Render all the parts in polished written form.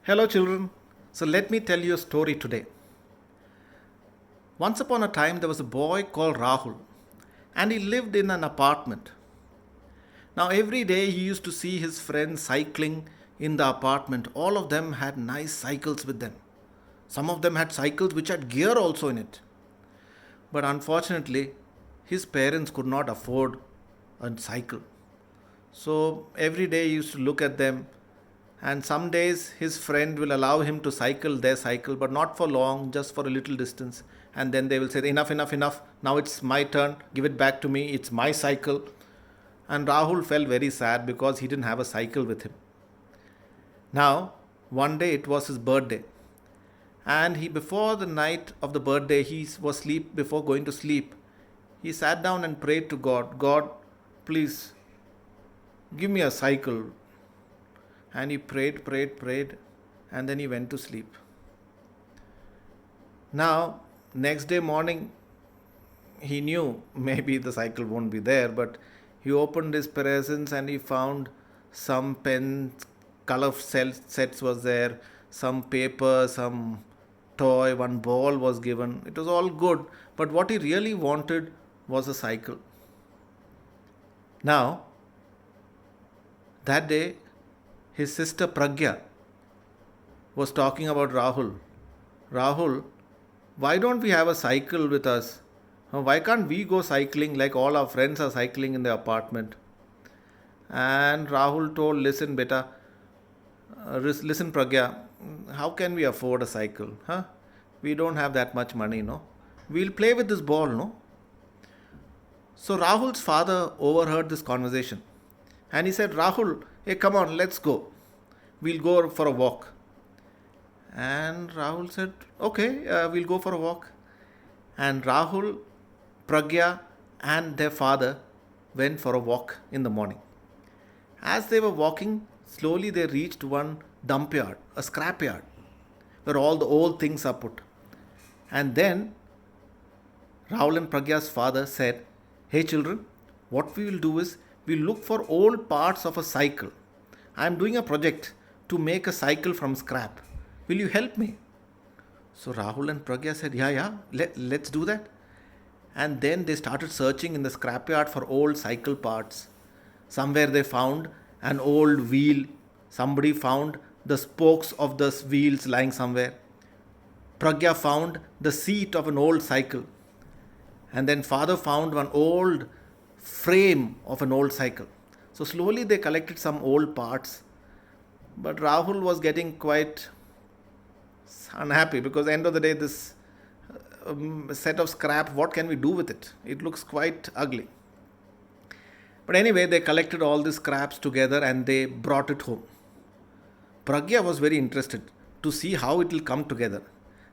Hello, children. So, let me tell you a story today. Once upon a time, there was a boy called Rahul, and he lived in an apartment. Now, every day he used to see his friends cycling in the apartment. All of them had nice cycles with them. Some of them had cycles which had gear also in it. But unfortunately, his parents could not afford a cycle. So every day he used to look at them, and some days his friend will allow him to cycle their cycle, but not for long, just for a little distance. And then they will say, enough, enough, enough. Now it's my turn. Give it back to me. It's my cycle. And Rahul felt very sad because he didn't have a cycle with him. Now, one day it was his birthday, and he before the night of the birthday he was sleep before going to sleep. He sat down and prayed to God. God, please give me a cycle. And he prayed, prayed, prayed, and then he went to sleep. Now, next day morning, he knew maybe the cycle won't be there, but he opened his presents and he found some pens, color sets was there, some paper, some toy, one ball was given. It was all good, but what he really wanted was a cycle. Now, that day, his sister Pragya was talking about Rahul. Rahul, why don't we have a cycle with us? Why can't we go cycling like all our friends are cycling in the apartment? And Rahul told, listen, beta, listen, Pragya, how can we afford a cycle? Huh? We don't have that much money, no? We'll play with this ball, no? So Rahul's father overheard this conversation and he said, Rahul, hey, come on, let's go. We'll go for a walk. And Rahul said, okay, we'll go for a walk. And Rahul, Pragya, and their father went for a walk in the morning. As they were walking, slowly they reached one dump yard, a scrap yard, where all the old things are put. And then Rahul and Pragya's father said, hey children, what we will do is we'll look for old parts of a cycle. I am doing a project to make a cycle from scrap. Will you help me? So Rahul and Pragya said, yeah, let's do that. And then they started searching in the scrapyard for old cycle parts. Somewhere they found an old wheel. Somebody found the spokes of the wheels lying somewhere. Pragya found the seat of an old cycle. And then father found one old frame of an old cycle. So slowly they collected some old parts. But Rahul was getting quite unhappy because end of the day this set of scrap, what can we do with it? It looks quite ugly. But anyway, they collected all the scraps together and they brought it home. Pragya was very interested to see how it will come together.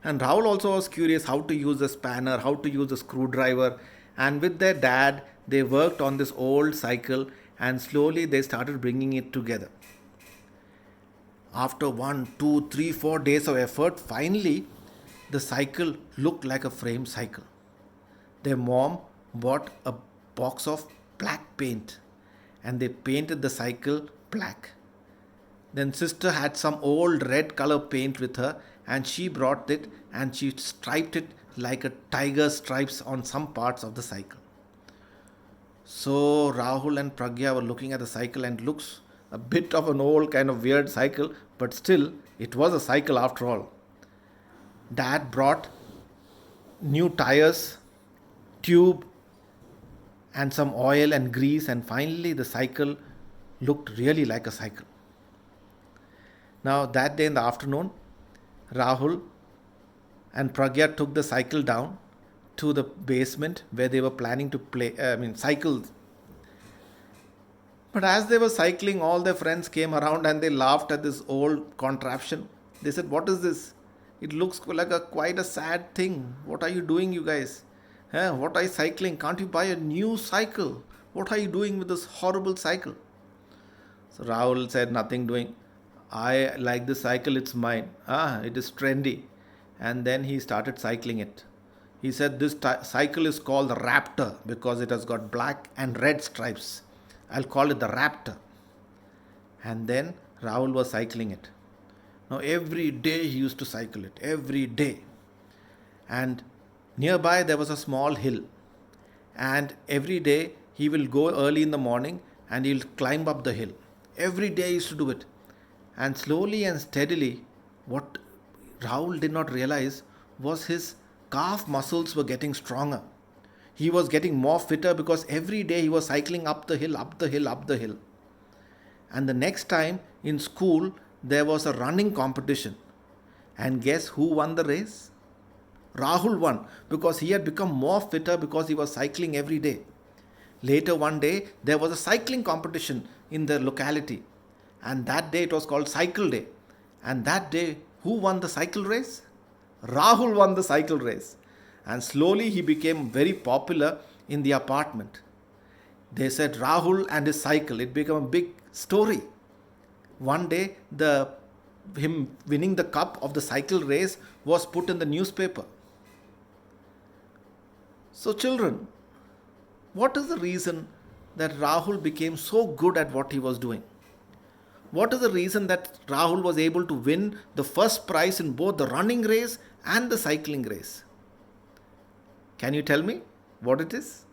And Rahul also was curious how to use a spanner, how to use a screwdriver. And with their dad, they worked on this old cycle and slowly they started bringing it together. After 1, 2, 3, 4 days of effort, finally the cycle looked like a frame cycle. Their mom bought a box of black paint and they painted the cycle black. Then sister had some old red color paint with her and she brought it and she striped it like a tiger stripes on some parts of the cycle. So Rahul and Pragya were looking at the cycle and it looks a bit of an old kind of weird cycle, but still it was a cycle after all. Dad brought new tires, tube, and some oil and grease, and finally the cycle looked really like a cycle. Now, that day in the afternoon, Rahul and Pragya took the cycle down to the basement where they were planning to cycle. But as they were cycling, all their friends came around and they laughed at this old contraption. They said, what is this? It looks like quite a sad thing. What are you doing, you guys? What are you cycling? Can't you buy a new cycle? What are you doing with this horrible cycle? So Rahul said, nothing doing. I like this cycle, it's mine. It is trendy. And then he started cycling it. He said, this cycle is called the Raptor because it has got black and red stripes. I'll call it the Raptor. And then Rahul was cycling it. Now, every day he used to cycle it, every day. And nearby there was a small hill. And every day he will go early in the morning and he'll climb up the hill. Every day he used to do it. And slowly and steadily, what Rahul did not realize was his calf muscles were getting stronger. He was getting more fitter because every day he was cycling up the hill, up the hill, up the hill. And the next time in school, there was a running competition. And guess who won the race? Rahul won because he had become more fitter because he was cycling every day. Later one day, there was a cycling competition in the locality. And that day it was called Cycle Day. And that day, who won the cycle race? Rahul won the cycle race. And slowly he became very popular in the apartment. They said Rahul and his cycle. It became a big story. One day, him winning the cup of the cycle race was put in the newspaper. So, children, what is the reason that Rahul became so good at what he was doing? What is the reason that Rahul was able to win the first prize in both the running race and the cycling race? Can you tell me what it is?